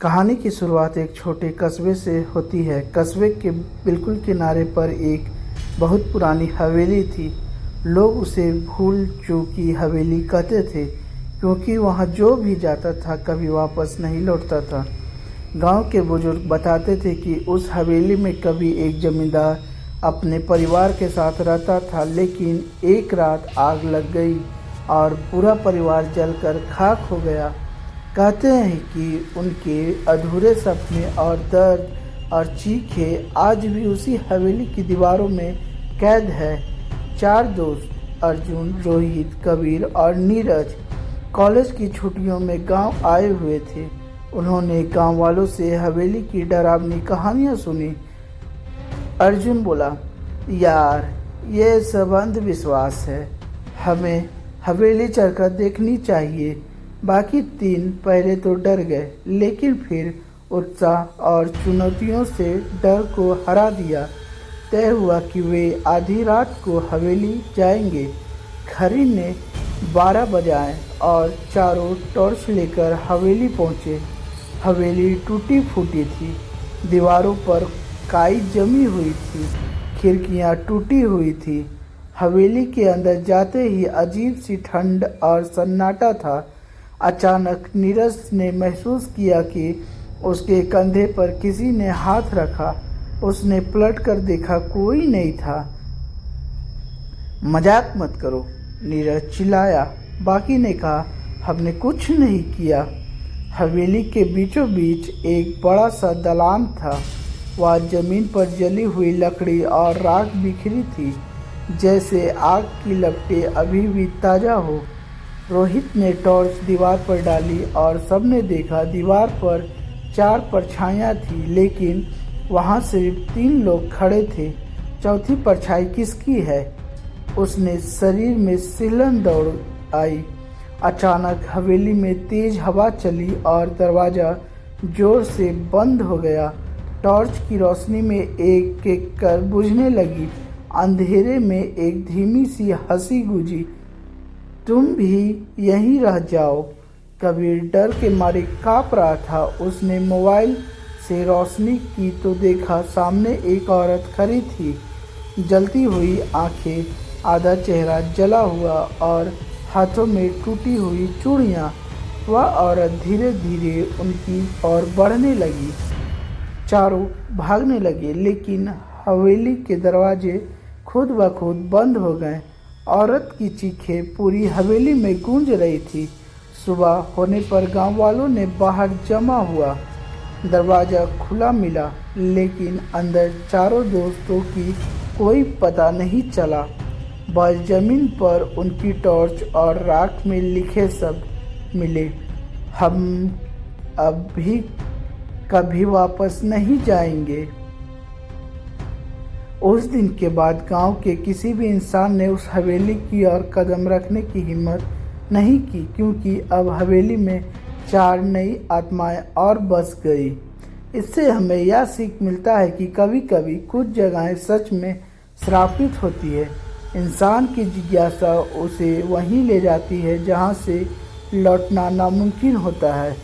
कहानी की शुरुआत एक छोटे कस्बे से होती है। कस्बे के बिल्कुल किनारे पर एक बहुत पुरानी हवेली थी। लोग उसे भूल चूकी हवेली कहते थे क्योंकि वहाँ जो भी जाता था कभी वापस नहीं लौटता था। गांव के बुजुर्ग बताते थे कि उस हवेली में कभी एक जमींदार अपने परिवार के साथ रहता था, लेकिन एक रात आग लग गई और पूरा परिवार जलकर खाक हो गया। कहते हैं कि उनके अधूरे सपने और दर्द और चीखें आज भी उसी हवेली की दीवारों में कैद है। चार दोस्त अर्जुन, रोहित, कबीर और नीरज कॉलेज की छुट्टियों में गांव आए हुए थे। उन्होंने गांव वालों से हवेली की डरावनी कहानियां सुनी। अर्जुन बोला, यार ये सब अंधविश्वास है, हमें हवेली चढ़कर देखनी चाहिए। बाकी तीन पहले तो डर गए, लेकिन फिर उत्साह और चुनौतियों से डर को हरा दिया। तय हुआ कि वे आधी रात को हवेली जाएंगे। घड़ी ने 12 बजाए और चारों टॉर्च लेकर हवेली पहुंचे। हवेली टूटी फूटी थी, दीवारों पर काई जमी हुई थी, खिड़कियां टूटी हुई थी। हवेली के अंदर जाते ही अजीब सी ठंड और सन्नाटा था। अचानक नीरज ने महसूस किया कि उसके कंधे पर किसी ने हाथ रखा। उसने पलट कर देखा, कोई नहीं था। मजाक मत करो, नीरज चिल्लाया। बाकी ने कहा, हमने कुछ नहीं किया। हवेली के बीचों बीच एक बड़ा सा दलान था। वह जमीन पर जली हुई लकड़ी और राख बिखरी थी, जैसे आग की लपटें अभी भी ताज़ा हो। रोहित ने टॉर्च दीवार पर डाली और सबने देखा, दीवार पर 4 परछाइयाँ थी, लेकिन वहाँ सिर्फ 3 लोग खड़े थे। चौथी परछाई किसकी है? उसने शरीर में सिहरन दौड़ आई। अचानक हवेली में तेज हवा चली और दरवाज़ा जोर से बंद हो गया। टॉर्च की रोशनी में एक एक कर बुझने लगी। अंधेरे में एक धीमी सी हंसी गूंजी, तुम भी यहीं रह जाओ। कबीर डर के मारे काँप रहा था। उसने मोबाइल से रोशनी की तो देखा सामने एक औरत खड़ी थी, जलती हुई आंखें, आधा चेहरा जला हुआ और हाथों में टूटी हुई चूड़ियाँ। वह औरत धीरे धीरे उनकी ओर बढ़ने लगी। चारों भागने लगे, लेकिन हवेली के दरवाजे खुद ब खुद बंद हो गए। औरत की चीखें पूरी हवेली में गूंज रही थी। सुबह होने पर गांव वालों ने बाहर जमा हुआ। दरवाज़ा खुला मिला, लेकिन अंदर चारों दोस्तों की कोई पता नहीं चला। बस जमीन पर उनकी टॉर्च और राख में लिखे शब्द मिले, हम अब भी कभी वापस नहीं जाएंगे। उस दिन के बाद गांव के किसी भी इंसान ने उस हवेली की ओर कदम रखने की हिम्मत नहीं की, क्योंकि अब हवेली में 4 नई आत्माएं और बस गई। इससे हमें यह सीख मिलता है कि कभी कभी कुछ जगहें सच में श्रापित होती है। इंसान की जिज्ञासा उसे वहीं ले जाती है जहां से लौटना नामुमकिन होता है।